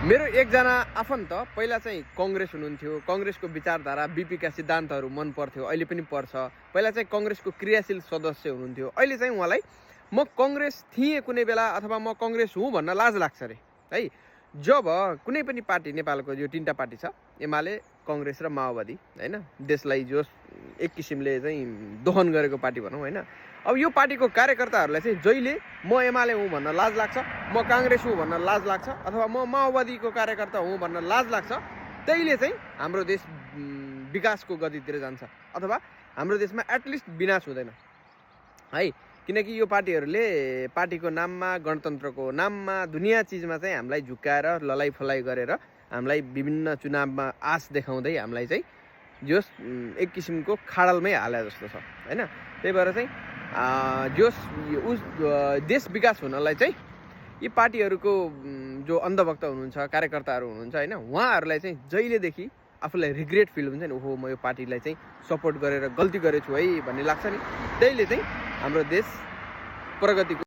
मेरो एकजना आफन्त पहिला चाहिँ कांग्रेस हुनुहुन्थ्यो। कांग्रेसको विचारधारा बीपीका सिद्धान्तहरू मन पर्थ्यो, अहिले पनि पर्छ। पहिला चाहिँ कांग्रेसको क्रियाशील सदस्य हुनुहुन्थ्यो। अहिले चाहिँ उहाँलाई म कांग्रेस थिएँ कुनै बेला अथवा म कांग्रेस हुँ भन्न लाज लाग्छ रे है। जब कुनै पनि पार्टी, नेपालको यो तीनटा पार्टी छ, एमाले, कांग्रेस र माओवादी हैन, देशलाई जो एक किसिमले चाहिँ दोहन गरेको पार्टी भनौँ हैन। अब यो पार्टीको कार्यकर्ताहरूलाई चाहिँ जहिले म एमाले हुँ भन्न लाज लाग्छ, म कांग्रेस हुँ भन्न लाज लाग्छ अथवा म माओवादीको कार्यकर्ता हुँ भन्न लाज लाग्छ, त्यहीले चाहिँ हाम्रो देश विकासको गतितिर जान्छ अथवा हाम्रो देशमा एटलिस्ट विनाश हुँदैन है। किनकि यो पार्टीहरूले पार्टीको नाममा, गणतन्त्रको नाममा, दुनियाँ चिजमा चाहिँ हामीलाई झुक्काएर ललाइ फलाइ गरेर हामीलाई विभिन्न चुनावमा आश देखाउँदै हामीलाई चाहिँ जोस एक किसिमको खाडलमै हाले जस्तो छ हैन। त्यही भएर चाहिँ देश विकास हुनलाई चाहिँ यी पार्टीहरूको जो अन्धभक्त हुनुहुन्छ, कार्यकर्ताहरू हुनुहुन्छ हैन, उहाँहरूलाई चाहिँ जहिलेदेखि आफूलाई रिग्रेट फिल हुन्छ नि, ओहो म यो पार्टीलाई चाहिँ सपोर्ट गरेर गल्ती गरेछु है भन्ने लाग्छ नि, त्यहीले चाहिँ हाम्रो देश प्रगतिको